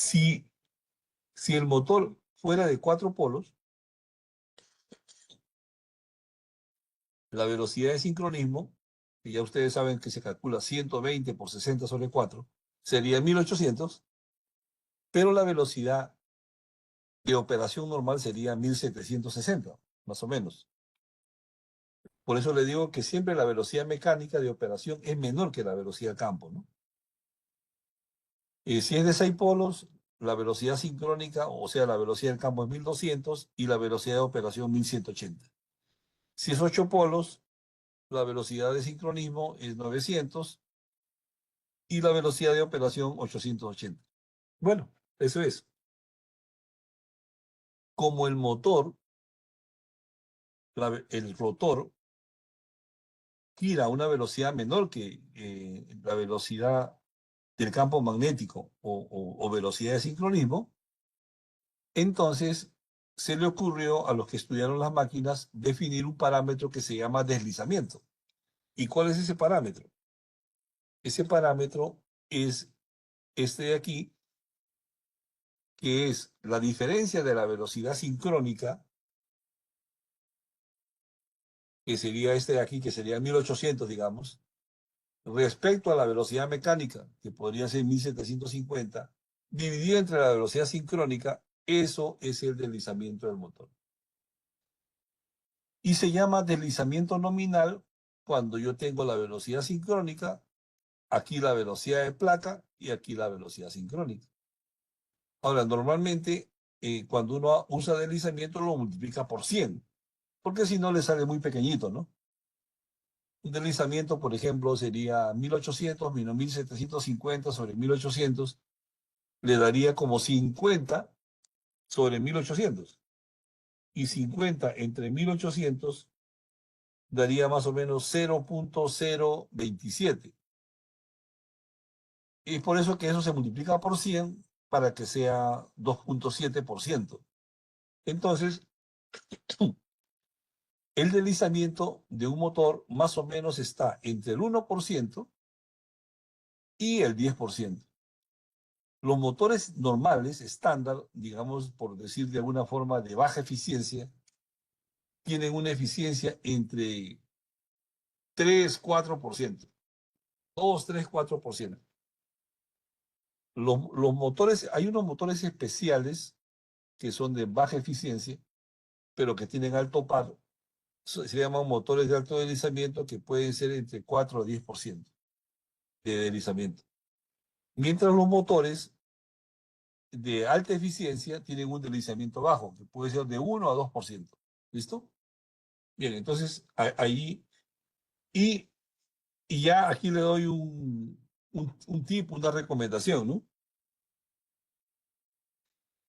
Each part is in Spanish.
Si, si el motor fuera de 4 polos, la velocidad de sincronismo, que ya ustedes saben que se calcula 120 por 60 sobre 4, sería 1800, pero la velocidad de operación normal sería 1760, más o menos. Por eso le digo que siempre la velocidad mecánica de operación es menor que la velocidad de campo, ¿no? Si es de 6 polos, la velocidad sincrónica, o sea, la velocidad del campo es 1200 y la velocidad de operación 1180. Si es 8 polos, la velocidad de sincronismo es 900 y la velocidad de operación 880. Bueno, eso es. Como el motor, el rotor, gira a una velocidad menor que la velocidad del campo magnético o velocidad de sincronismo, entonces se le ocurrió a los que estudiaron las máquinas definir un parámetro que se llama deslizamiento. ¿Y cuál es ese parámetro? Ese parámetro es este de aquí, que es la diferencia de la velocidad sincrónica, que sería este de aquí, que sería 1800, digamos, respecto a la velocidad mecánica, que podría ser 1750, dividido entre la velocidad sincrónica. Eso es el deslizamiento del motor. Y se llama deslizamiento nominal cuando yo tengo la velocidad sincrónica, aquí la velocidad de placa y aquí la velocidad sincrónica. Ahora, normalmente, cuando uno usa deslizamiento, lo multiplica por 100, porque si no le sale muy pequeñito, ¿no? Un deslizamiento, por ejemplo, sería 1800 menos 1750 sobre 1800, le daría como 50 sobre 1800. Y 50 entre 1800 daría más o menos 0.027. Y por eso que eso se multiplica por 100 para que sea 2.7%. Entonces, el deslizamiento de un motor más o menos está entre el 1% y el 10%. Los motores normales, estándar, digamos, por decir de alguna forma, de baja eficiencia, tienen una eficiencia entre 3-4%. 2-3-4%. Los motores, hay unos motores especiales que son de baja eficiencia, pero que tienen alto par. Se llaman motores de alto deslizamiento, que pueden ser entre 4 a 10% de deslizamiento. Mientras los motores de alta eficiencia tienen un deslizamiento bajo, que puede ser de 1 a 2%. ¿Listo? Bien, entonces ahí, y, y ya aquí le doy un tip, una recomendación, ¿no?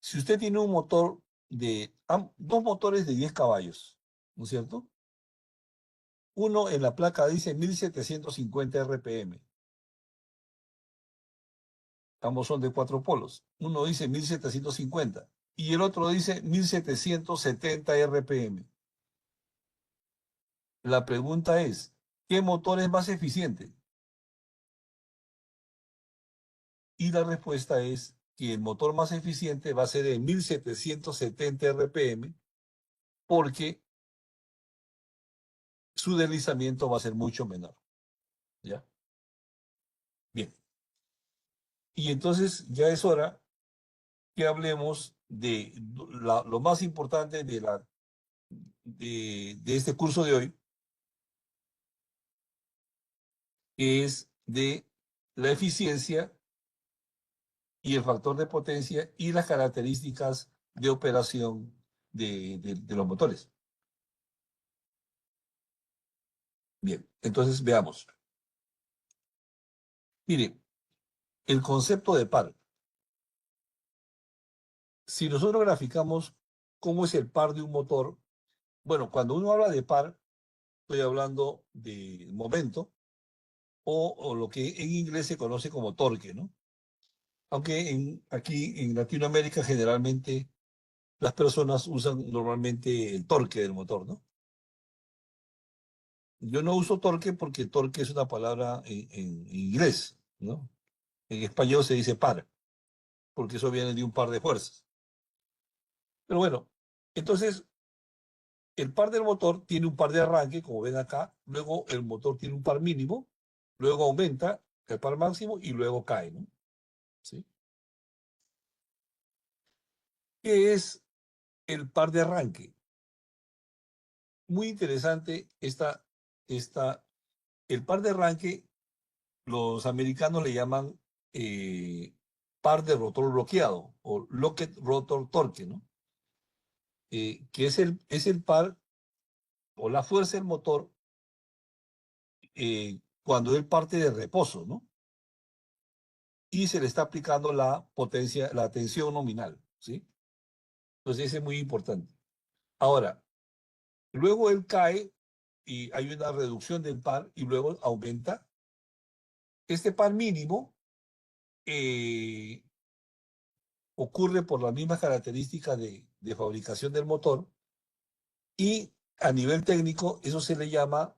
Si usted tiene un motor dos motores de 10 caballos, ¿no es cierto? Uno en la placa dice 1750 RPM. Ambos son de 4 polos. Uno dice 1750 y el otro dice 1770 RPM. La pregunta es, ¿qué motor es más eficiente? Y la respuesta es que el motor más eficiente va a ser de 1770 RPM, porque su deslizamiento va a ser mucho menor. ¿Ya? Bien. Y entonces ya es hora que hablemos de lo más importante de este curso de hoy, que es de la eficiencia y el factor de potencia y las características de operación de los motores. Bien, entonces veamos. Mire, el concepto de par. Si nosotros graficamos cómo es el par de un motor, bueno, cuando uno habla de par, estoy hablando de momento o lo que en inglés se conoce como torque, ¿no? Aunque aquí en Latinoamérica generalmente las personas usan normalmente el torque del motor, ¿no? Yo no uso torque porque torque es una palabra en inglés, ¿no? En español se dice par. porque eso viene de un par de fuerzas. Pero bueno, entonces el par del motor tiene un par de arranque, como ven acá, luego el motor tiene un par mínimo, luego aumenta el par máximo y luego cae, ¿no? ¿Sí? ¿Qué es el par de arranque? Muy interesante el par de arranque, los americanos le llaman par de rotor bloqueado o locked rotor torque, ¿no? Que es el par o la fuerza del motor cuando él parte de reposo, ¿no? Y se le está aplicando la potencia, la tensión nominal, ¿sí? Entonces, ese es muy importante. Ahora, luego él cae y hay una reducción del par y luego aumenta. Este par mínimo eh, ocurre por las mismas características de fabricación del motor y a nivel técnico eso se le llama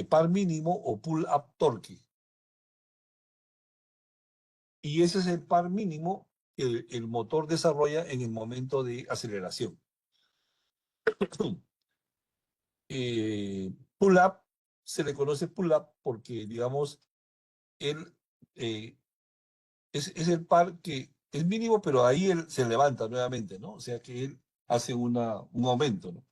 par mínimo o pull-up torque. Y ese es el par mínimo que el motor desarrolla en el momento de aceleración. Pull-up se le conoce pull-up porque, digamos, él es el par que es mínimo, pero ahí él se levanta nuevamente, ¿no? O sea que él hace un aumento, ¿no?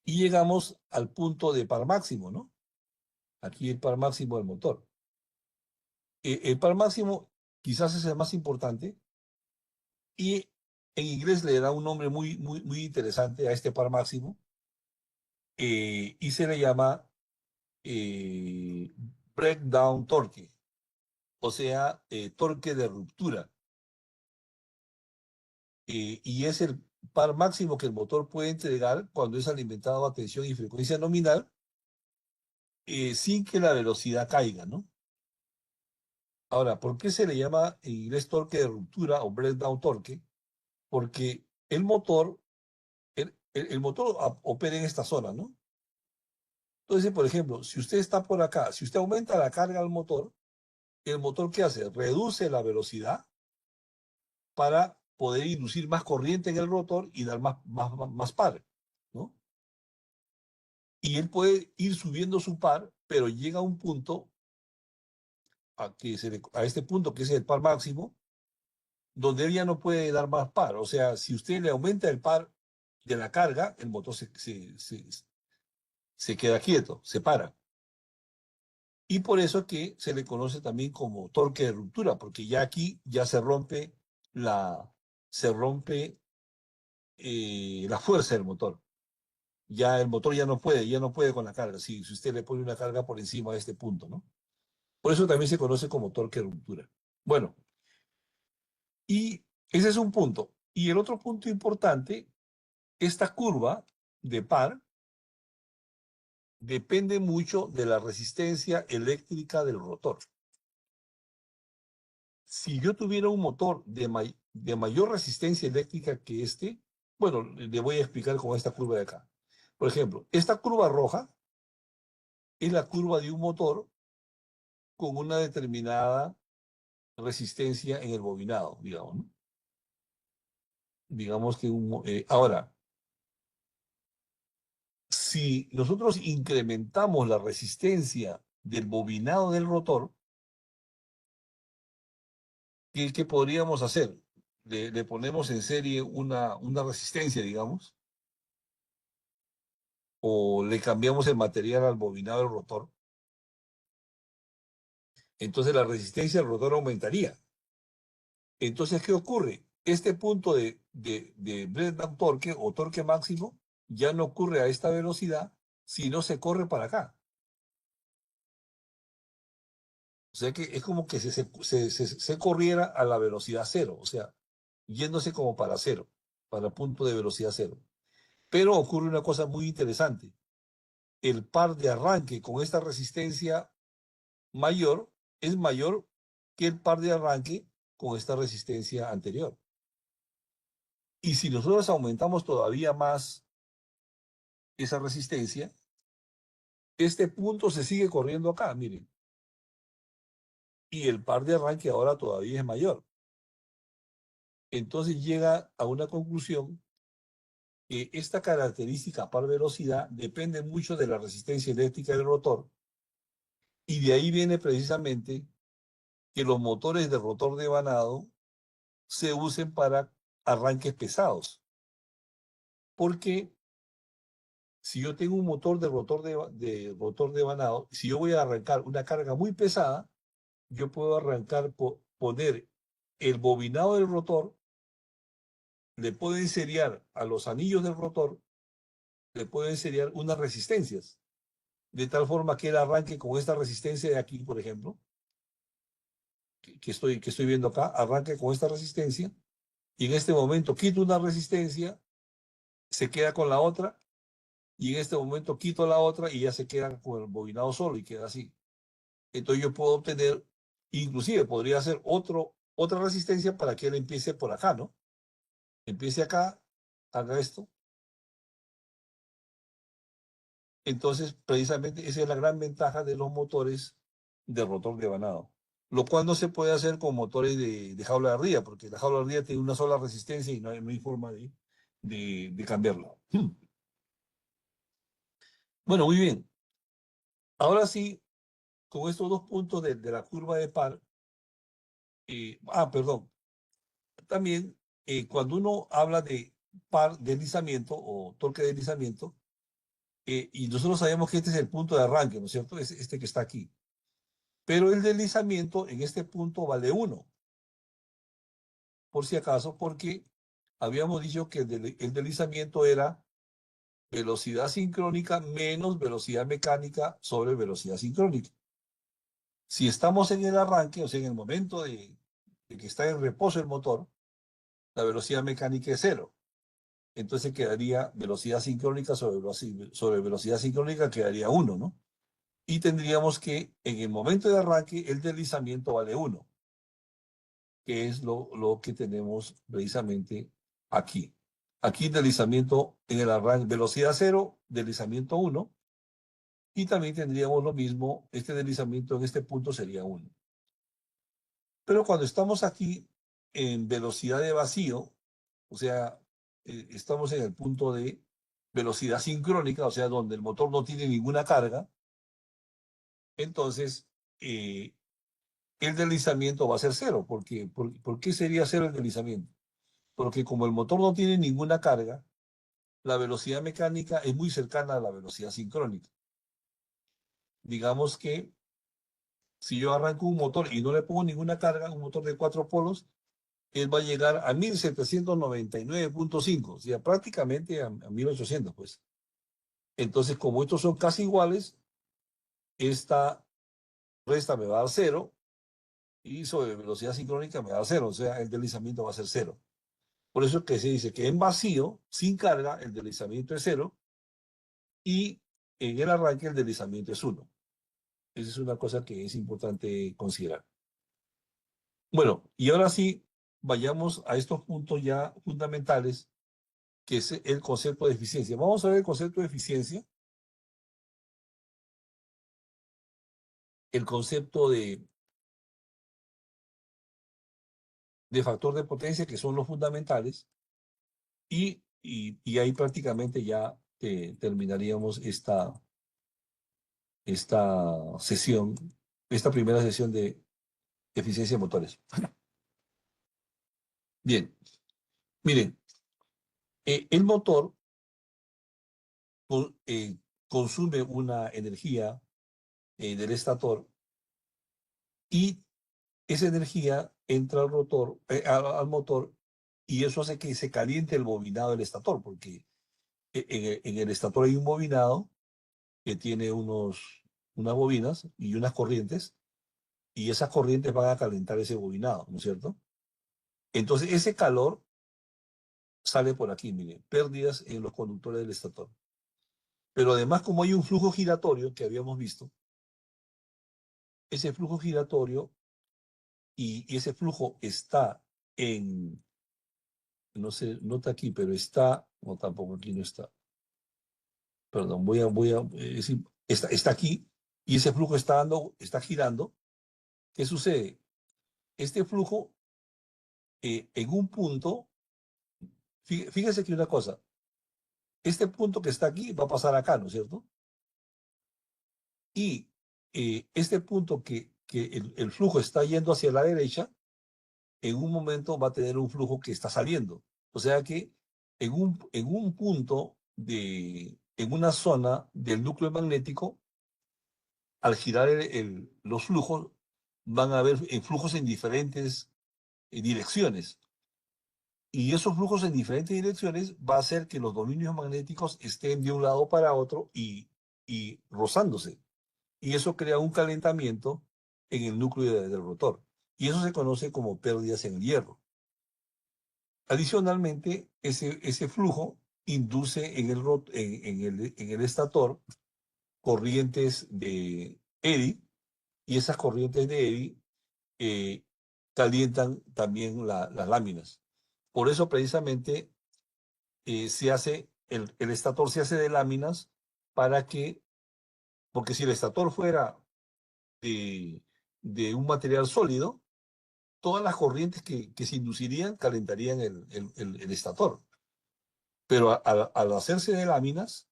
Y llegamos al punto de par máximo, ¿no? Aquí el par máximo del motor. El par máximo quizás es el más importante y en inglés le da un nombre muy interesante a este par máximo y se le llama eh, breakdown torque, o sea, torque de ruptura. Y es el par máximo que el motor puede entregar cuando es alimentado a tensión y frecuencia nominal sin que la velocidad caiga, ¿no? Ahora, ¿por qué se le llama en inglés torque de ruptura o breakdown torque? Porque el motor opera en esta zona, ¿no? Entonces, por ejemplo, si usted está por acá, si usted aumenta la carga del motor, ¿el motor qué hace? Reduce la velocidad para poder inducir más corriente en el rotor y dar más par, ¿no? Y él puede ir subiendo su par, pero llega a un punto, a este punto que es el par máximo, donde él ya no puede dar más par. O sea, si usted le aumenta el par de la carga, el motor se queda quieto, se para. Y por eso que se le conoce también como torque de ruptura, porque ya aquí ya la, se rompe la fuerza del motor. Ya el motor ya no puede con la carga, si usted le pone una carga por encima de este punto, ¿no? Por eso también se conoce como torque de ruptura. Bueno, y ese es un punto. Y el otro punto importante, esta curva de par depende mucho de la resistencia eléctrica del rotor. Si yo tuviera un motor de mayor resistencia eléctrica que este, bueno, le voy a explicar con esta curva de acá. Por ejemplo, esta curva roja es la curva de un motor con una determinada resistencia en el bobinado, digamos, ¿no? Digamos que ahora, si nosotros incrementamos la resistencia del bobinado del rotor, ¿qué podríamos hacer? Le ponemos en serie una resistencia, digamos, o le cambiamos el material al bobinado del rotor, entonces la resistencia del rotor aumentaría. Entonces, ¿qué ocurre? Este punto de breakdown torque o torque máximo ya no ocurre a esta velocidad, sino se corre para acá. O sea que es como que se corriera a la velocidad cero, o sea, yéndose como para cero, para punto de velocidad cero. Pero ocurre una cosa muy interesante. El par de arranque con esta resistencia mayor es mayor que el par de arranque con esta resistencia anterior. Y si nosotros aumentamos todavía más esa resistencia, este punto se sigue corriendo acá, miren. y el par de arranque ahora todavía es mayor. Entonces llega a una conclusión que esta característica par velocidad depende mucho de la resistencia eléctrica del rotor, y de ahí viene precisamente que los motores de rotor devanado se usen para arranques pesados. Porque si yo tengo un motor de rotor devanado, si yo voy a arrancar una carga muy pesada, yo puedo arrancar, poner el bobinado del rotor, le puedo enseriar a los anillos del rotor, le puedo enseriar unas resistencias, de tal forma que él arranque con esta resistencia de aquí, por ejemplo, que estoy viendo acá, arranque con esta resistencia, y en este momento quito una resistencia, se queda con la otra, y en este momento quito la otra y ya se queda con el bobinado solo y queda así. Entonces yo puedo obtener, inclusive podría hacer otra resistencia para que él empiece por acá, ¿no? Empiece acá, haga esto. Entonces, precisamente esa es la gran ventaja de los motores de rotor devanado, lo cual no se puede hacer con motores de jaula de ardilla, porque la jaula de ardilla tiene una sola resistencia y no hay forma de cambiarla. Bueno, muy bien. Ahora sí, con estos dos puntos de la curva de par, perdón, también cuando uno habla de par deslizamiento o torque de deslizamiento, y nosotros sabemos que este es el punto de arranque, ¿no es cierto? Es este que está aquí. Pero el deslizamiento en este punto vale 1, por si acaso, porque habíamos dicho que el deslizamiento era velocidad sincrónica menos velocidad mecánica sobre velocidad sincrónica. Si estamos en el arranque, o sea, en el momento de que está en reposo el motor, la velocidad mecánica es 0. Entonces quedaría velocidad sincrónica sobre velocidad sincrónica, quedaría 1, ¿no? Y tendríamos que en el momento de arranque el deslizamiento vale 1, que es lo que tenemos precisamente aquí. Aquí deslizamiento en el arranque, velocidad 0, deslizamiento 1, y también tendríamos lo mismo, este deslizamiento en este punto sería 1. Pero cuando estamos aquí en velocidad de vacío, o sea, estamos en el punto de velocidad sincrónica, o sea, donde el motor no tiene ninguna carga, entonces el deslizamiento va a ser 0. ¿Por qué sería 0 el deslizamiento? Porque como el motor no tiene ninguna carga, la velocidad mecánica es muy cercana a la velocidad sincrónica. Digamos que si yo arranco un motor y no le pongo ninguna carga, un motor de 4 polos, él va a llegar a 1799.5, o sea, prácticamente a 1800, pues. Entonces, como estos son casi iguales, esta resta me va a dar 0 y sobre velocidad sincrónica me va a dar 0, o sea, el deslizamiento va a ser 0. Por eso es que se dice que en vacío, sin carga, el deslizamiento es 0 y en el arranque el deslizamiento es 1. Esa es una cosa que es importante considerar. Bueno, y ahora sí, vayamos a estos puntos ya fundamentales, que es el concepto de eficiencia. Vamos a ver el concepto de eficiencia, el concepto de factor de potencia, que son los fundamentales, y ahí prácticamente ya terminaríamos esta sesión, esta primera sesión de eficiencia de motores. Bien, miren, el motor eh, consume una energía del estator, y esa energía entra al rotor, al motor, y eso hace que se caliente el bobinado del estator, porque en el estator hay un bobinado que tiene unas bobinas y unas corrientes, y esas corrientes van a calentar ese bobinado, ¿no es cierto? Entonces ese calor sale por aquí, miren, pérdidas en los conductores del estator. Pero además, como hay un flujo giratorio que habíamos visto, ese flujo giratorio y ese flujo está no sé, no está aquí, pero está, no, tampoco aquí no está. Perdón, está aquí, y ese flujo está girando, ¿Qué sucede? Este flujo, en un punto, fíjese que una cosa, este punto que está aquí va a pasar acá, ¿no es cierto? Y este punto que el flujo está yendo hacia la derecha, en un momento va a tener un flujo que está saliendo. O sea que en un punto, en una zona del núcleo magnético, al girar los flujos, van a haber flujos en diferentes direcciones. Y esos flujos en diferentes direcciones va a hacer que los dominios magnéticos estén de un lado para otro y rozándose. Y eso crea un calentamiento en el núcleo del rotor. Y eso se conoce como pérdidas en el hierro. Adicionalmente, ese flujo induce en el estator corrientes de Eddy, y esas corrientes de Eddy eh, calientan también las láminas. Por eso precisamente el estator se hace de láminas para que, porque si el estator fuera de un material sólido, todas las corrientes que se inducirían calentarían el estator. Pero al hacerse de láminas,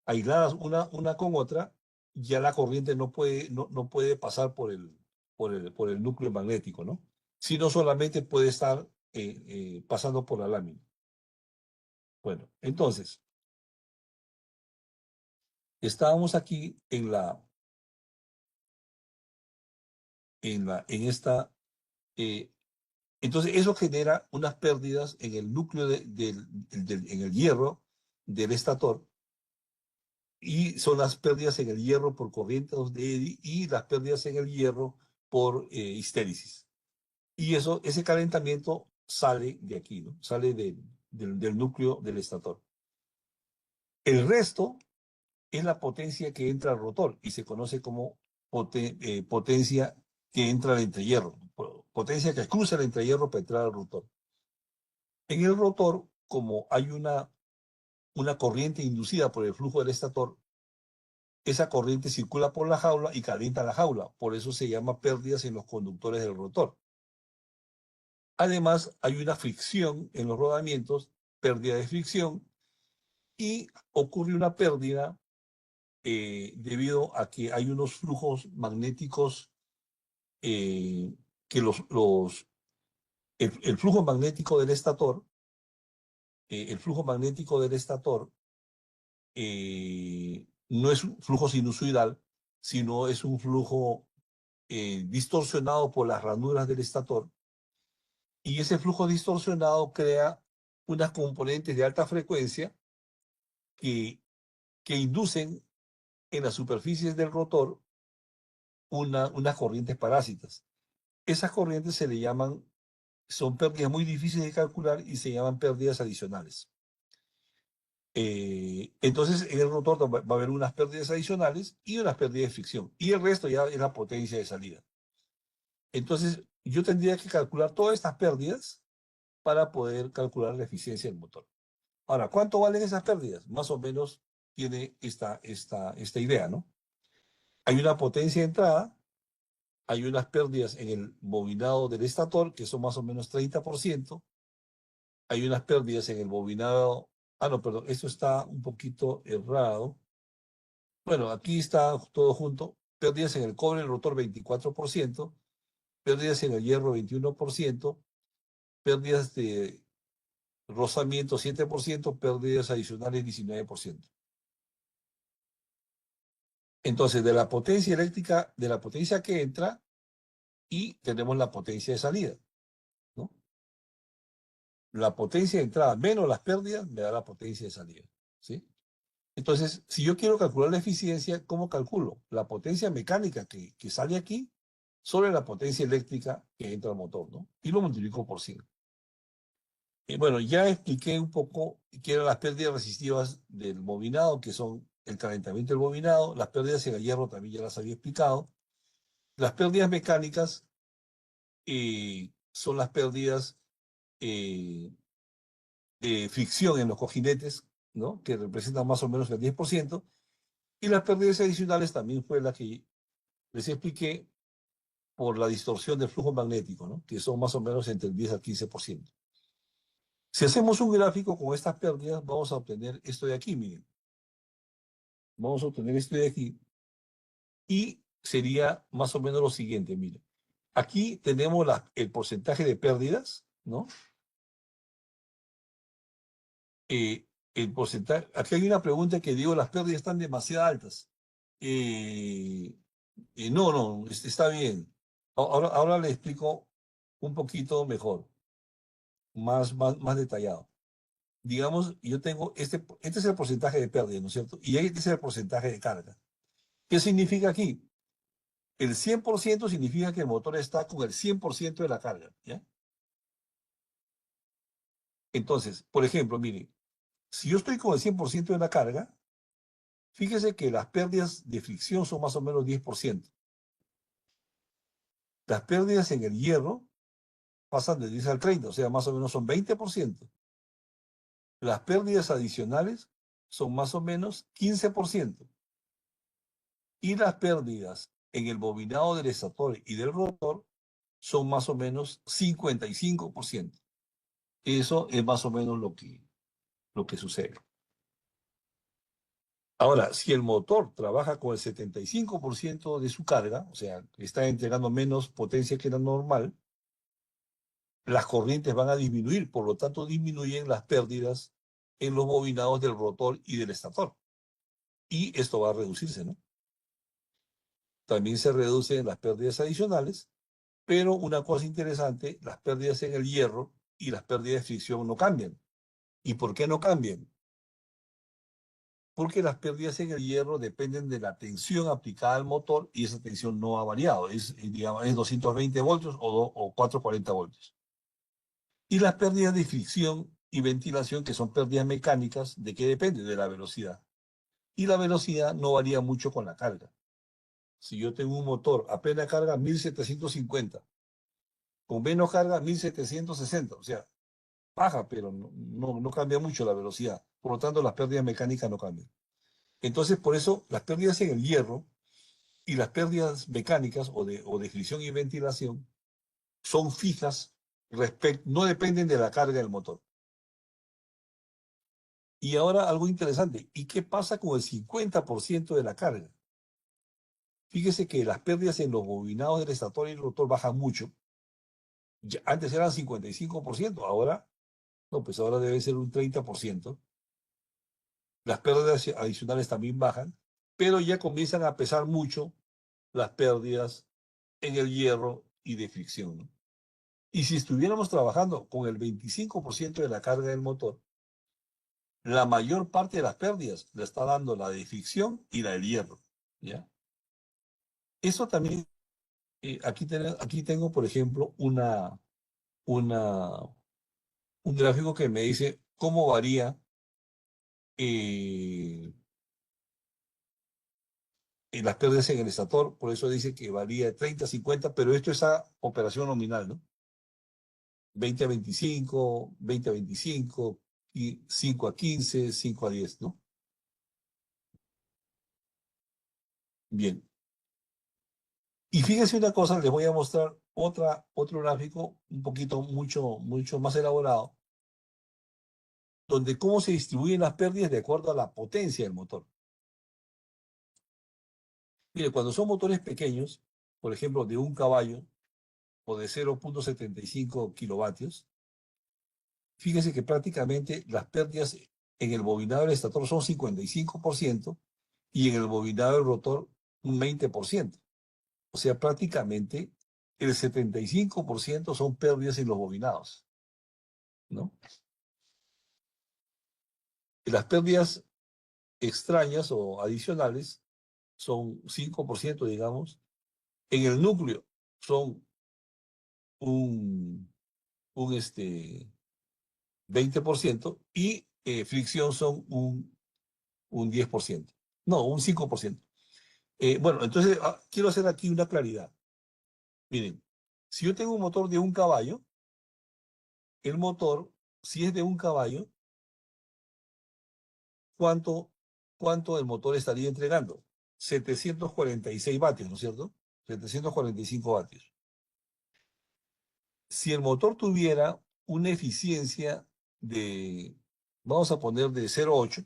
aisladas una con otra, ya la corriente no puede pasar por el núcleo magnético, ¿no? Sino solamente puede estar pasando por la lámina. Bueno, entonces, estábamos aquí en esta, eh, entonces eso genera unas pérdidas en el núcleo en el hierro del estator, y son las pérdidas en el hierro por corrientes de Eddy y las pérdidas en el hierro por histéresis. Y ese calentamiento sale de aquí, ¿no? Sale del núcleo del estator. El resto es la potencia que entra al rotor y se conoce como potencia que entra al entrehierro, potencia que cruza el entrehierro para entrar al rotor. En el rotor, como hay una corriente inducida por el flujo del estator, esa corriente circula por la jaula y calienta la jaula. Por eso se llama pérdidas en los conductores del rotor. Además, hay una fricción en los rodamientos, pérdida de fricción, y ocurre una pérdida debido a que hay unos flujos magnéticos que el flujo magnético del estator, el flujo magnético del estator no es un flujo sinusoidal, sino es un flujo distorsionado por las ranuras del estator, y ese flujo distorsionado crea unas componentes de alta frecuencia que, que inducen en las superficies del rotor unas corrientes parásitas. Esas corrientes son pérdidas muy difíciles de calcular y se llaman pérdidas adicionales. Entonces, en el rotor va a haber unas pérdidas adicionales y unas pérdidas de fricción. Y el resto ya es la potencia de salida. Entonces, yo tendría que calcular todas estas pérdidas para poder calcular la eficiencia del motor. Ahora, ¿cuánto valen esas pérdidas? Más o menos tiene esta idea, ¿no? Hay una potencia de entrada, hay unas pérdidas en el bobinado del estator, que son más o menos 30%, hay unas pérdidas en el bobinado, no, perdón, esto está un poquito errado. Bueno, aquí está todo junto, pérdidas en el cobre, el rotor 24%, pérdidas en el hierro 21%, pérdidas de rozamiento 7%, pérdidas adicionales 19%. Entonces, de la potencia eléctrica, de la potencia que entra, y tenemos la potencia de salida, ¿no? La potencia de entrada menos las pérdidas me da la potencia de salida, ¿sí? Entonces, si yo quiero calcular la eficiencia, ¿cómo calculo? La potencia mecánica que sale aquí sobre la potencia eléctrica que entra al motor, ¿no? Y lo multiplico por 100. Bueno, ya expliqué un poco qué eran las pérdidas resistivas del bobinado, que son el calentamiento del bobinado. Las pérdidas en el hierro también ya las había explicado. Las pérdidas mecánicas son las pérdidas eh, de fricción en los cojinetes, ¿no? Que representan más o menos el 10%. Y las pérdidas adicionales también fue la que les expliqué, por la distorsión del flujo magnético, ¿no? Que son más o menos entre el 10 al 15%. Si hacemos un gráfico con estas pérdidas, vamos a obtener esto de aquí, miren. Vamos a obtener esto de aquí. Y sería más o menos lo siguiente, miren. Aquí tenemos el porcentaje de pérdidas, ¿no? El porcentaje, aquí hay una pregunta que digo, las pérdidas están demasiado altas. Eh, no, está bien. Ahora le explico un poquito mejor, más detallado. Digamos, yo tengo este es el porcentaje de pérdida, ¿no es cierto? Y este es el porcentaje de carga. ¿Qué significa aquí? El 100% significa que el motor está con el 100% de la carga, ¿ya? Entonces, por ejemplo, mire, si yo estoy con el 100% de la carga, fíjese que las pérdidas de fricción son más o menos 10%. Las pérdidas en el hierro pasan de 10 al 30, o sea, más o menos son 20%. Las pérdidas adicionales son más o menos 15%. Y las pérdidas en el bobinado del estator y del rotor son más o menos 55%. Eso es más o menos lo que sucede. Ahora, si el motor trabaja con el 75% de su carga, o sea, está entregando menos potencia que la normal, las corrientes van a disminuir, por lo tanto disminuyen las pérdidas en los bobinados del rotor y del estator. Y esto va a reducirse, ¿no? También se reducen las pérdidas adicionales, pero una cosa interesante, las pérdidas en el hierro y las pérdidas de fricción no cambian. ¿Y por qué no cambian? Porque las pérdidas en el hierro dependen de la tensión aplicada al motor y esa tensión no ha variado, digamos, es 220 voltios o 440 voltios. Y las pérdidas de fricción y ventilación, que son pérdidas mecánicas, ¿de qué depende? De la velocidad. Y la velocidad no varía mucho con la carga. Si yo tengo un motor a plena carga 1750, con menos carga 1760, o sea, baja, pero no cambia mucho la velocidad. Por lo tanto, las pérdidas mecánicas no cambian. Entonces, por eso, las pérdidas en el hierro y las pérdidas mecánicas o de fricción y ventilación son fijas, no dependen de la carga del motor. Y ahora algo interesante, ¿y qué pasa con el 50% de la carga? Fíjese que las pérdidas en los bobinados del estator y el rotor bajan mucho. Antes eran 55%, ahora, no, pues ahora debe ser un 30%. Las pérdidas adicionales también bajan, pero ya comienzan a pesar mucho las pérdidas en el hierro y de fricción, ¿no? Y si estuviéramos trabajando con el 25% de la carga del motor, la mayor parte de las pérdidas la está dando la de fricción y la del hierro, ¿ya? Eso también, aquí tengo, por ejemplo, una, un gráfico que me dice cómo varía eh, las pérdidas en el estator, por eso dice que varía de 30 a 50, pero esto es a operación nominal, ¿no? 20 a 25, 20 a 25, y 5 a 15, 5 a 10, ¿no? Bien. Y fíjense una cosa, les voy a mostrar otro gráfico un poquito, mucho más elaborado, donde cómo se distribuyen las pérdidas de acuerdo a la potencia del motor. Mire, cuando son motores pequeños, por ejemplo, de 1 caballo o de 0,75 kilovatios, fíjense que prácticamente las pérdidas en el bobinado del estator son 55% y en el bobinado del rotor un 20%. O sea, prácticamente el 75% son pérdidas en los bobinados, ¿no? Y las pérdidas extrañas o adicionales son 5%, digamos. En el núcleo son un, un 20% y fricción son un 10%. No, un 5%. Bueno, entonces quiero hacer aquí una claridad. Miren, si yo tengo un motor de 1 caballo, el motor, si es de 1 caballo, ¿cuánto el motor estaría entregando? 746 vatios, ¿no es cierto? 745 vatios. Si el motor tuviera una eficiencia de, vamos a poner de 0,8,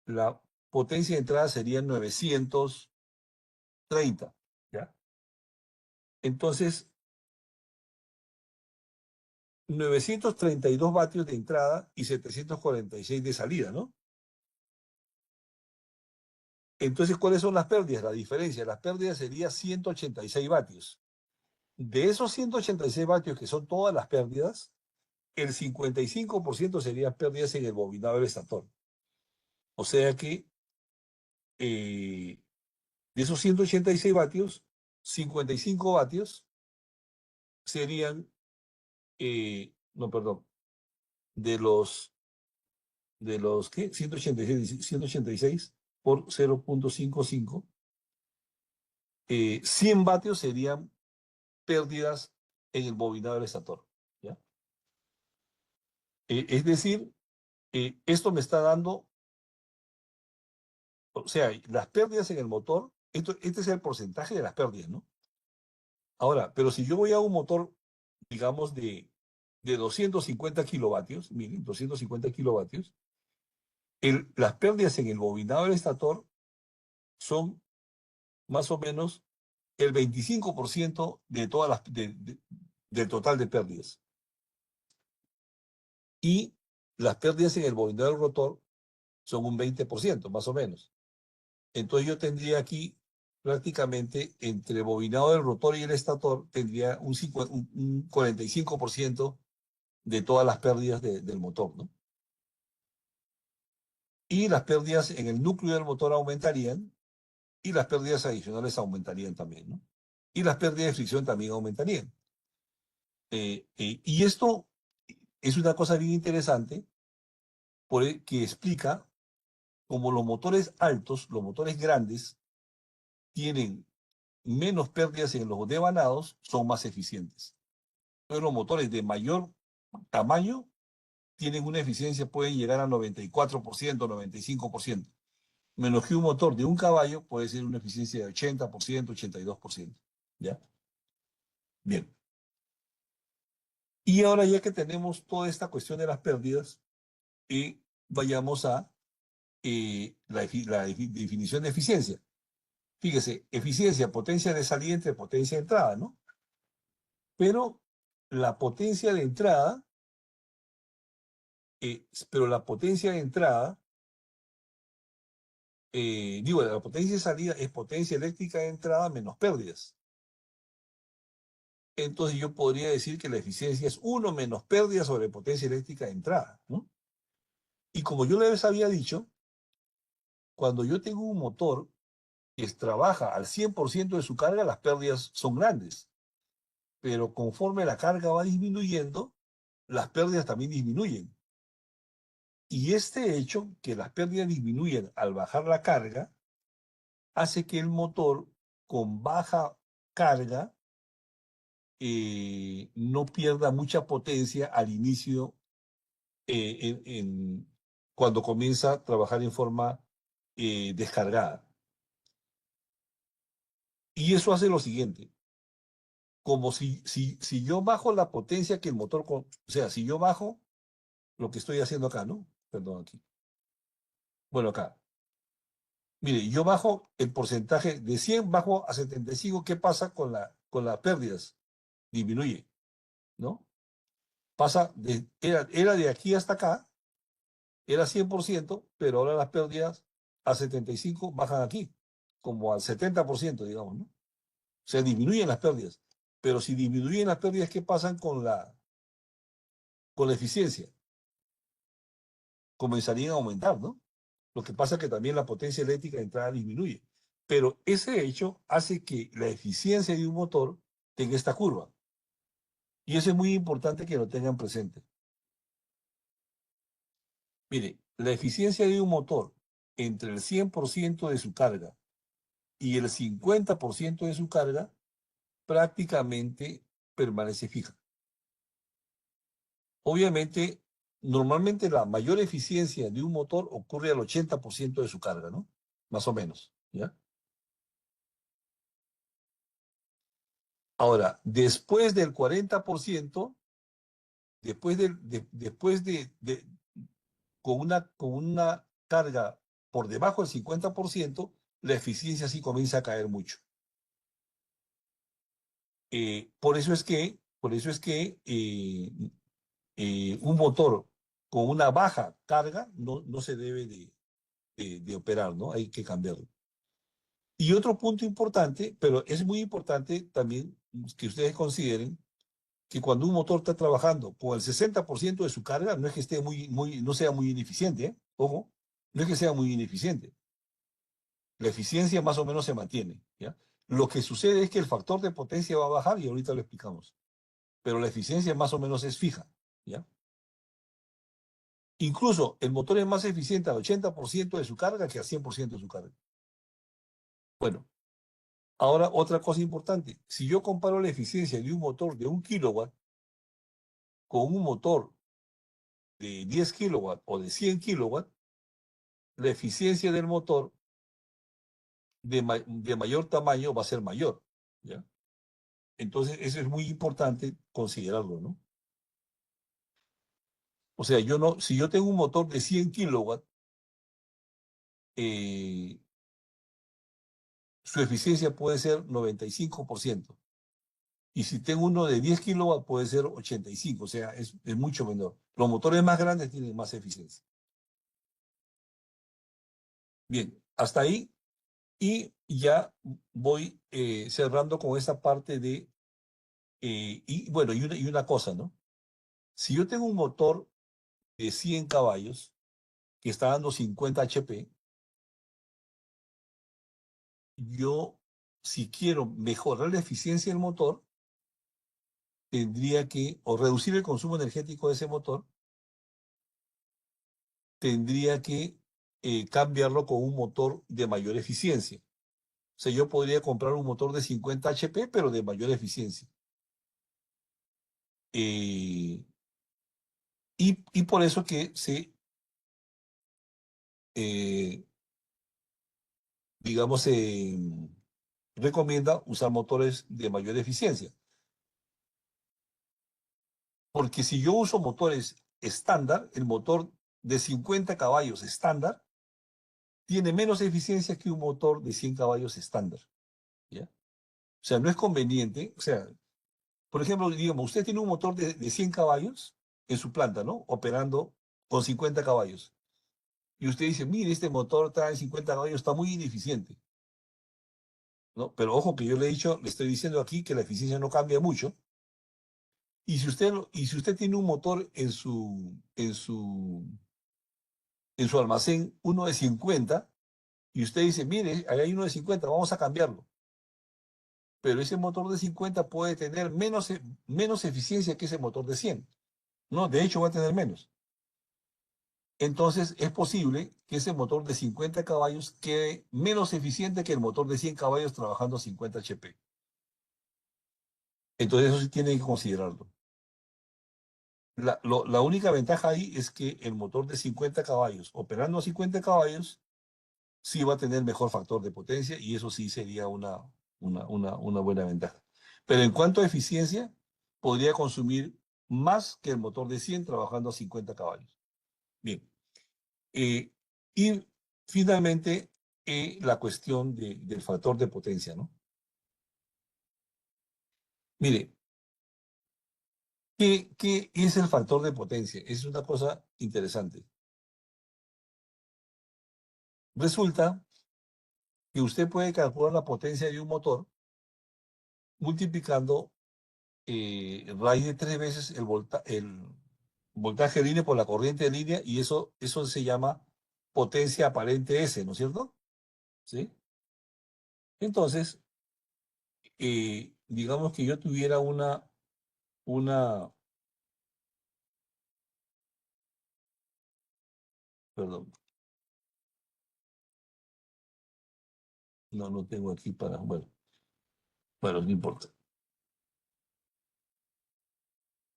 la potencia de entrada sería 930, ¿ya? Entonces, 932 vatios de entrada y 746 de salida, ¿no? Entonces, ¿cuáles son las pérdidas? La diferencia, las pérdidas sería 186 vatios. De esos 186 vatios, que son todas las pérdidas, el 55% serían pérdidas en el bobinado del estator. O sea que de esos 186 vatios, 55 vatios serían, no, perdón, de los ¿qué? 186 por 0,55, 100 vatios serían pérdidas en el bobinado del estator, ¿ya? Es decir, esto me está dando, o sea, las pérdidas en el motor, este es el porcentaje de las pérdidas, ¿no? Ahora, pero si yo voy a un motor, digamos, de 250 kilovatios, miren, 250 kilovatios, las pérdidas en el bobinado del estator son más o menos el 25% de todas del total de pérdidas. Y las pérdidas en el bobinado del rotor son un 20%, más o menos. Entonces yo tendría aquí prácticamente entre el bobinado del rotor y el estator, tendría un 45% de todas las pérdidas del motor, ¿no? Y las pérdidas en el núcleo del motor aumentarían y las pérdidas adicionales aumentarían también, ¿no? Y las pérdidas de fricción también aumentarían. Y esto es una cosa bien interesante que explica cómo los motores altos, los motores grandes, tienen menos pérdidas en los devanados, son más eficientes. Pero los motores de mayor tamaño tienen una eficiencia, pueden llegar a 94%, 95%. Menos que un motor de un caballo puede ser una eficiencia de 80%, 82%. ¿Ya? Bien. Y ahora ya que tenemos toda esta cuestión de las pérdidas, vayamos a la definición de eficiencia. Fíjese, eficiencia, potencia de salida entre potencia de entrada, ¿no? Pero la potencia de entrada, la potencia de salida es potencia eléctrica de entrada menos pérdidas. Entonces yo podría decir que la eficiencia es 1 menos pérdida sobre potencia eléctrica de entrada, ¿no? Y como yo les había dicho, cuando yo tengo un motor que trabaja al 100% de su carga, las pérdidas son grandes. Pero conforme la carga va disminuyendo, las pérdidas también disminuyen. Y este hecho, que las pérdidas disminuyen al bajar la carga, hace que el motor con baja carga no pierda mucha potencia al inicio, cuando comienza a trabajar en forma descargada. Y eso hace lo siguiente, como si yo bajo la potencia que el motor, o sea, si yo bajo lo que estoy haciendo acá, ¿no? Perdón, aquí. Bueno, acá. Mire, yo bajo el porcentaje de 100, bajo a 75, ¿qué pasa con las pérdidas? Disminuye, ¿no? Era de aquí hasta acá, era 100%, pero ahora las pérdidas a 75 bajan aquí, como al 70%, digamos, ¿no? O sea, disminuyen las pérdidas. Pero si disminuyen las pérdidas, ¿qué pasa con la eficiencia? Comenzarían a aumentar, ¿no? Lo que pasa es que también la potencia eléctrica de entrada disminuye. Pero ese hecho hace que la eficiencia de un motor tenga esta curva. Y eso es muy importante que lo tengan presente. Mire, la eficiencia de un motor entre el 100% de su carga y el 50% de su carga prácticamente permanece fija. Obviamente, normalmente la mayor eficiencia de un motor ocurre al 80% de su carga, ¿no? Más o menos, ¿ya? Ahora, después del 40%, después con una carga por debajo del 50%, la eficiencia sí comienza a caer mucho. Por eso es que un motor con una baja carga no se debe de operar, ¿no? Hay que cambiarlo. Y otro punto importante, pero es muy importante también que ustedes consideren que cuando un motor está trabajando con el 60% de su carga, no es que esté no sea muy ineficiente, ¿eh? Ojo, no es que sea muy ineficiente. La eficiencia más o menos se mantiene, ¿ya? Lo que sucede es que el factor de potencia va a bajar y ahorita lo explicamos, pero la eficiencia más o menos es fija, ¿ya? Incluso el motor es más eficiente al 80% de su carga que al 100% de su carga. Bueno, ahora otra cosa importante. Si yo comparo la eficiencia de un motor de 1 kilowatt con un motor de 10 kilowatts o de 100 kilowatts, la eficiencia del motor de mayor tamaño va a ser mayor, ¿ya? Entonces, eso es muy importante considerarlo, ¿no? O sea, si yo tengo un motor de 100 kilowatts, eh, su eficiencia puede ser 95%. Y si tengo uno de 10 kilowatts, puede ser 85, o sea, es mucho menor. Los motores más grandes tienen más eficiencia. Bien, hasta ahí. Y ya voy cerrando con esta parte de, y bueno, y una cosa, ¿no? Si yo tengo un motor de 100 caballos que está dando 50 HP, yo, si quiero mejorar la eficiencia del motor, tendría que, o reducir el consumo energético de ese motor, tendría que cambiarlo con un motor de mayor eficiencia. O sea, yo podría comprar un motor de 50 HP, pero de mayor eficiencia. Eh, y por eso que eh, digamos, recomienda usar motores de mayor eficiencia. Porque si yo uso motores estándar, el motor de 50 caballos estándar tiene menos eficiencia que un motor de 100 caballos estándar, ¿ya? O sea, no es conveniente. O sea, por ejemplo, digamos, usted tiene un motor de 100 caballos en su planta, ¿no? Operando con 50 caballos. Y usted dice, mire, este motor trae 50 caballos, está muy ineficiente, ¿no? Pero ojo que yo le he dicho, le estoy diciendo aquí que la eficiencia no cambia mucho. Y si usted tiene un motor en su almacén, uno de 50, y usted dice, mire, ahí hay uno de 50, vamos a cambiarlo. Pero ese motor de 50 puede tener menos eficiencia que ese motor de 100. No, de hecho va a tener menos. Entonces es posible que ese motor de 50 caballos quede menos eficiente que el motor de 100 caballos trabajando a 50 HP. Entonces eso sí tiene que considerarlo. La única ventaja ahí es que el motor de 50 caballos, operando a 50 caballos, sí va a tener mejor factor de potencia y eso sí sería una buena ventaja. Pero en cuanto a eficiencia, podría consumir más que el motor de 100 trabajando a 50 caballos. Bien. Eh, y finalmente, la cuestión del factor de potencia, ¿no? Mire, ¿qué es el factor de potencia? Es una cosa interesante. Resulta que usted puede calcular la potencia de un motor multiplicando raíz de 3 veces el voltaje de línea por la corriente de línea, y eso se llama potencia aparente S, ¿no es cierto? ¿Sí? Entonces, digamos que yo tuviera una, perdón, no tengo aquí bueno, no importa.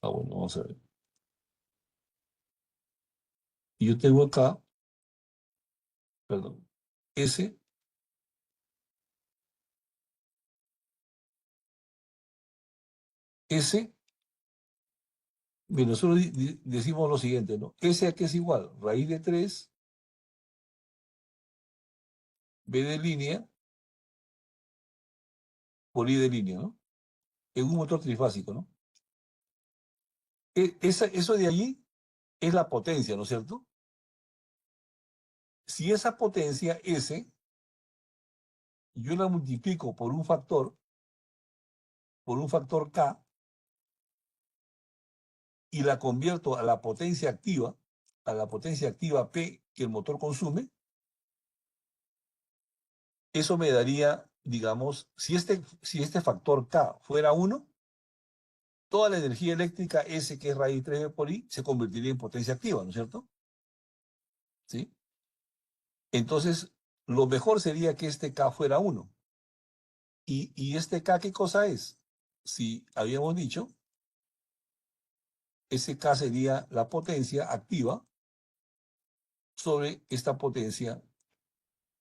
Bueno, vamos a ver. Y yo tengo acá, perdón, S S, bien, nosotros decimos lo siguiente, ¿no? S a qué es igual, raíz de 3, B de línea, por I de línea, ¿no? En un motor trifásico, ¿no? Eso de allí es la potencia, ¿no es cierto? Si esa potencia S, yo la multiplico por un factor K, y la convierto a la potencia activa P que el motor consume, eso me daría, digamos, si este factor K fuera 1, toda la energía eléctrica S, que es raíz 3 por I, se convertiría en potencia activa, ¿no es cierto? ¿Sí? Entonces, lo mejor sería que este K fuera 1. ¿Y este K qué cosa es? Si habíamos dicho, ese K sería la potencia activa sobre esta potencia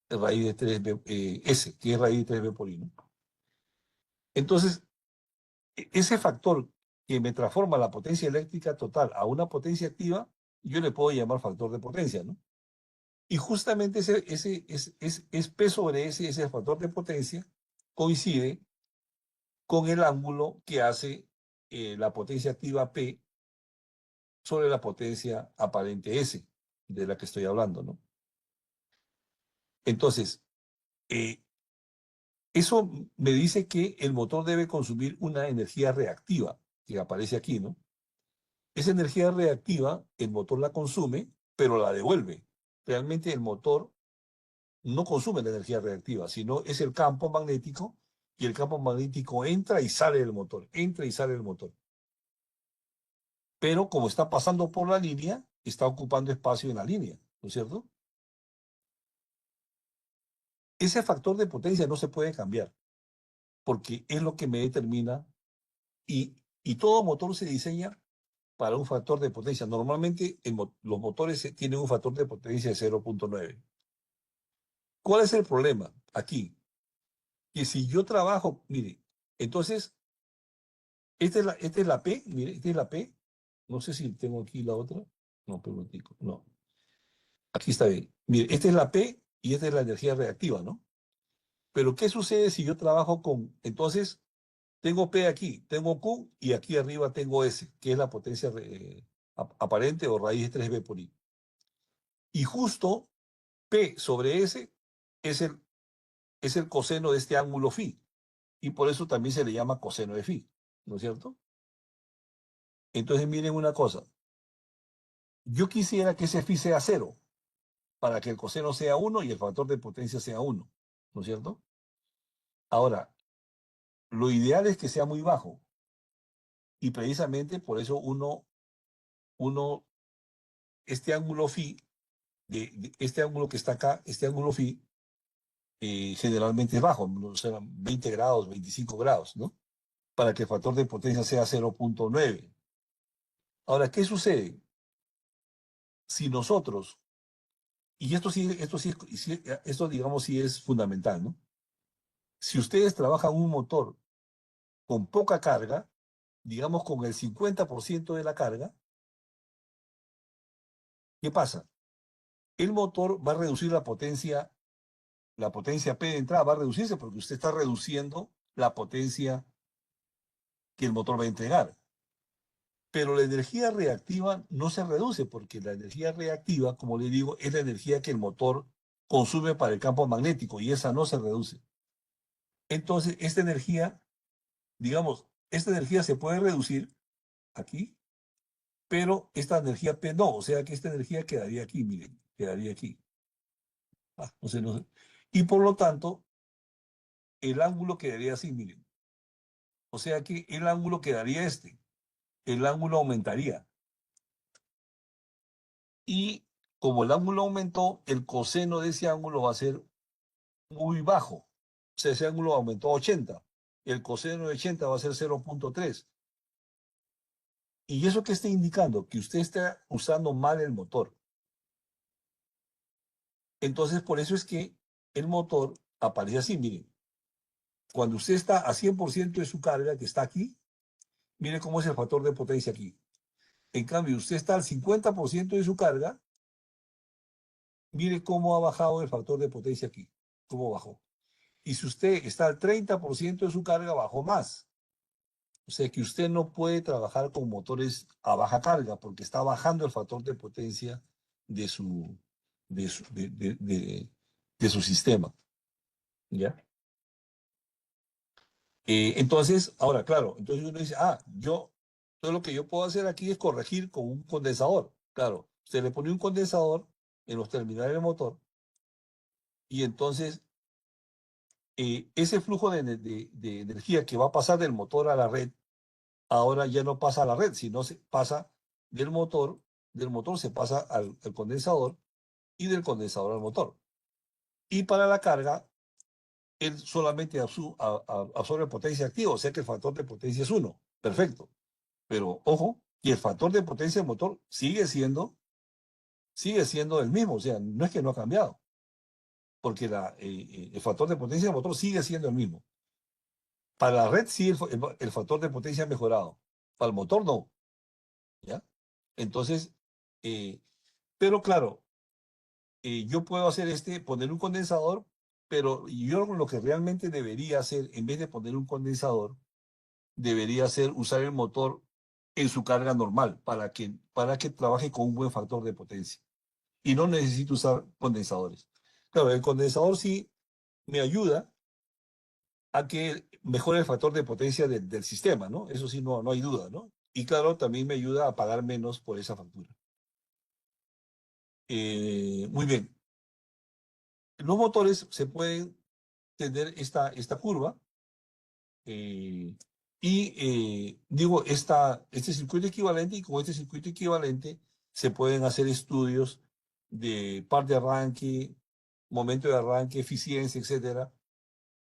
raíz de 3B, S, que es raíz de 3B por I, ¿no? Entonces, ese factor que me transforma la potencia eléctrica total a una potencia activa, yo le puedo llamar factor de potencia, ¿no? Y justamente es P sobre S, ese factor de potencia, coincide con el ángulo que hace la potencia activa P sobre la potencia aparente S, de la que estoy hablando, ¿no? Entonces, eh, eso me dice que el motor debe consumir una energía reactiva, que aparece aquí, ¿no? Esa energía reactiva, el motor la consume, pero la devuelve. Realmente el motor no consume la energía reactiva, sino es el campo magnético, y el campo magnético entra y sale del motor, entra y sale del motor. Pero como está pasando por la línea, está ocupando espacio en la línea, ¿no es cierto? Ese factor de potencia no se puede cambiar, porque es lo que me determina, y todo motor se diseña para un factor de potencia. Normalmente los motores tienen un factor de potencia de 0.9. ¿Cuál es el problema aquí? Que si yo trabajo, mire, entonces, esta es la P, mire, esta es la P. No sé si tengo aquí la otra. No, permitico, no. Aquí está bien. Mire, esta es la P y esta es la energía reactiva, ¿no? Pero ¿qué sucede si yo trabajo entonces, tengo P aquí, tengo Q y aquí arriba tengo S, que es la potencia aparente o raíz de 3B por I. Y justo P sobre S es el coseno de este ángulo phi, y por eso también se le llama coseno de phi, ¿no es cierto? Entonces miren una cosa, yo quisiera que ese phi sea 0, para que el coseno sea 1 y el factor de potencia sea 1, ¿no es cierto? Ahora, lo ideal es que sea muy bajo, y precisamente por eso este ángulo phi, este ángulo que está acá, este ángulo phi, generalmente es bajo, o sea, 20 grados, 25 grados, ¿no? Para que el factor de potencia sea 0.9. Ahora, ¿qué sucede? Si nosotros, y esto digamos sí es fundamental, ¿no? Si ustedes trabajan un motor con poca carga, digamos con el 50% de la carga, ¿qué pasa? El motor va a reducir la potencia P de entrada va a reducirse porque usted está reduciendo la potencia que el motor va a entregar. Pero la energía reactiva no se reduce, porque la energía reactiva, como le digo, es la energía que el motor consume para el campo magnético, y esa no se reduce. Entonces, esta energía se puede reducir aquí, pero esta energía P no, o sea que esta energía quedaría aquí, miren, quedaría aquí. No sé. Y por lo tanto, el ángulo quedaría así, miren. O sea que el ángulo quedaría el ángulo aumentaría. Y como el ángulo aumentó, el coseno de ese ángulo va a ser muy bajo. O sea, ese ángulo aumentó a 80. El coseno de 80 va a ser 0.3. ¿Y eso qué está indicando? Que usted está usando mal el motor. Entonces, por eso es que el motor aparece así, miren. Cuando usted está a 100% de su carga, que está aquí, mire cómo es el factor de potencia aquí. En cambio, usted está al 50% de su carga, mire cómo ha bajado el factor de potencia aquí, cómo bajó. Y si usted está al 30% de su carga, bajó más. O sea que usted no puede trabajar con motores a baja carga porque está bajando el factor de potencia de su, de su sistema. ¿Ya? Entonces, ahora, claro, entonces uno dice, todo lo que yo puedo hacer aquí es corregir con un condensador. Claro, usted le pone un condensador en los terminales del motor y entonces ese flujo de energía que va a pasar del motor a la red, ahora ya no pasa a la red, sino se pasa del motor se pasa al condensador y del condensador al motor. Y para la carga, él solamente absorbe potencia activa, o sea que el factor de potencia es 1. Perfecto. Pero ojo, que el factor de potencia del motor sigue siendo el mismo, o sea, no es que no ha cambiado, porque el factor de potencia del motor sigue siendo el mismo. Para la red sí el factor de potencia ha mejorado, para el motor no, ¿ya? Entonces, eh, pero claro, yo puedo hacer poner un condensador, pero yo lo que realmente debería hacer, en vez de poner un condensador, debería ser usar el motor en su carga normal para que trabaje con un buen factor de potencia. Y no necesito usar condensadores. Claro, el condensador sí me ayuda a que mejore el factor de potencia del sistema, ¿no? Eso sí, no hay duda, ¿no? Y claro, también me ayuda a pagar menos por esa factura. Muy bien. Los motores se pueden tener esta curva digo, este circuito equivalente y con este circuito equivalente se pueden hacer estudios de par de arranque, momento de arranque, eficiencia, etcétera.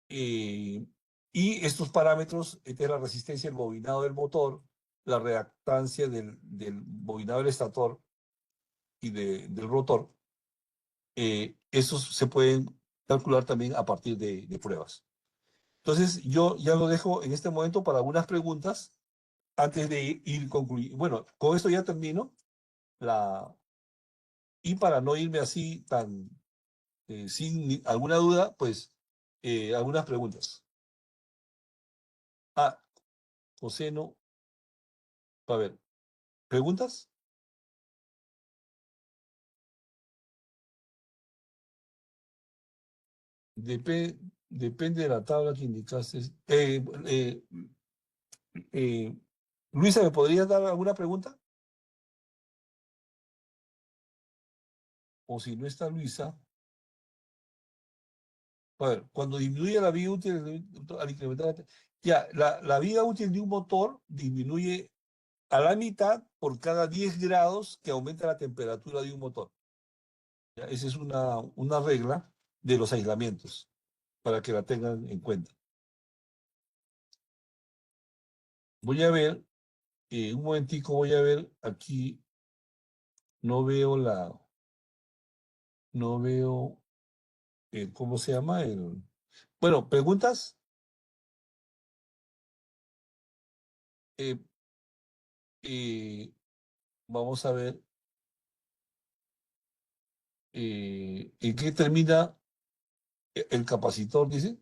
Y estos parámetros, esta es la resistencia del bobinado del motor, la reactancia del bobinado del estator y del rotor, estos se pueden calcular también a partir de pruebas. Entonces, yo ya lo dejo en este momento para algunas preguntas antes de ir concluyendo. Bueno, con esto ya termino. Y para no irme así tan sin alguna duda, pues algunas preguntas. Ah, José, no. A ver, ¿preguntas? Depende de la tabla que indicaste. Eh, Luisa, ¿me podrías dar alguna pregunta? O si no está Luisa. A ver, cuando disminuye la vida útil al incrementar ya, la vida útil de un motor disminuye a la mitad por cada 10 grados que aumenta la temperatura de un motor. ¿Ya? Esa es una regla de los aislamientos, para que la tengan en cuenta. Voy a ver, un momentico, voy a ver aquí, no veo no veo, ¿cómo se llama? Bueno, preguntas. Eh, Vamos a ver en qué termina el capacitor, dice.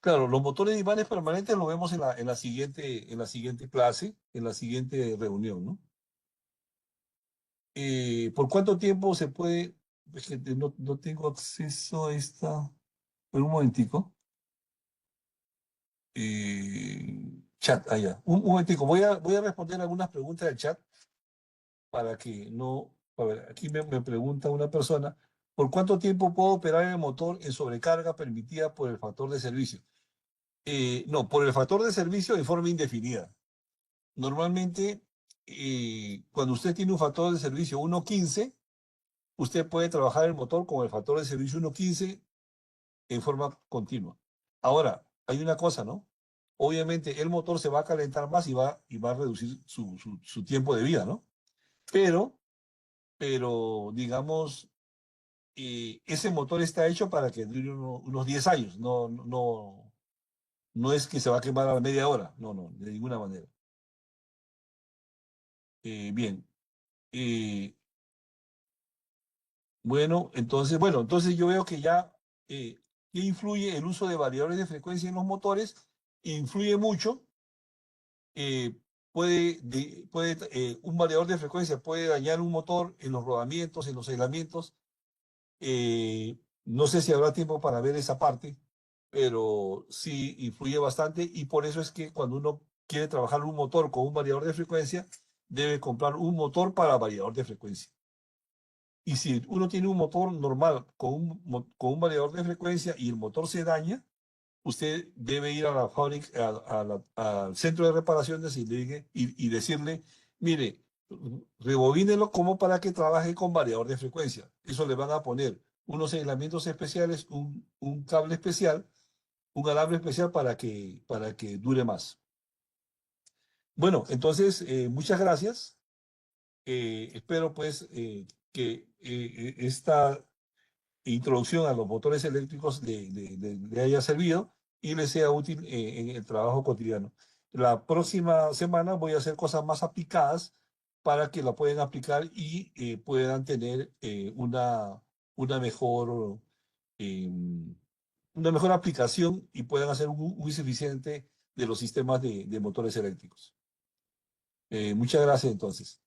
Claro, los motores de imanes permanentes los vemos en la siguiente clase, en la siguiente reunión, ¿no? ¿Por cuánto tiempo se puede? Es que no tengo acceso a esta. Pero un momentico. Chat, allá. Un momentico. Voy a responder algunas preguntas del chat para que no. A ver, aquí me pregunta una persona: ¿por cuánto tiempo puedo operar el motor en sobrecarga permitida por el factor de servicio? No, por el factor de servicio de forma indefinida. Normalmente, cuando usted tiene un factor de servicio 1.15, usted puede trabajar el motor con el factor de servicio 1.15 en forma continua. Ahora, hay una cosa, ¿no? Obviamente el motor se va a calentar más y va a reducir su tiempo de vida, ¿no? Pero, digamos, ese motor está hecho para que dure unos 10 años, No es que se va a quemar a la media hora, no, no, de ninguna manera. Bien. Eh, bueno, entonces yo veo que ya, ¿qué influye el uso de variadores de frecuencia en los motores? Influye mucho. eh, un variador de frecuencia puede dañar un motor en los rodamientos, en los aislamientos. No sé si habrá tiempo para ver esa parte, pero sí influye bastante y por eso es que cuando uno quiere trabajar un motor con un variador de frecuencia, debe comprar un motor para variador de frecuencia. Y si uno tiene un motor normal con un variador de frecuencia y el motor se daña, usted debe ir a la fábrica, al centro de reparaciones y decirle, mire, rebobínelo como para que trabaje con variador de frecuencia. Eso le van a poner unos aislamientos especiales, un cable especial, un alambre especial para que dure más. Bueno, entonces, muchas gracias. Espero pues esta introducción a los motores eléctricos le haya servido y le sea útil en el trabajo cotidiano. La próxima semana voy a hacer cosas más aplicadas para que la puedan aplicar y puedan tener una mejor, eh, una mejor aplicación y puedan hacer un uso eficiente de los sistemas de motores eléctricos. Muchas gracias entonces.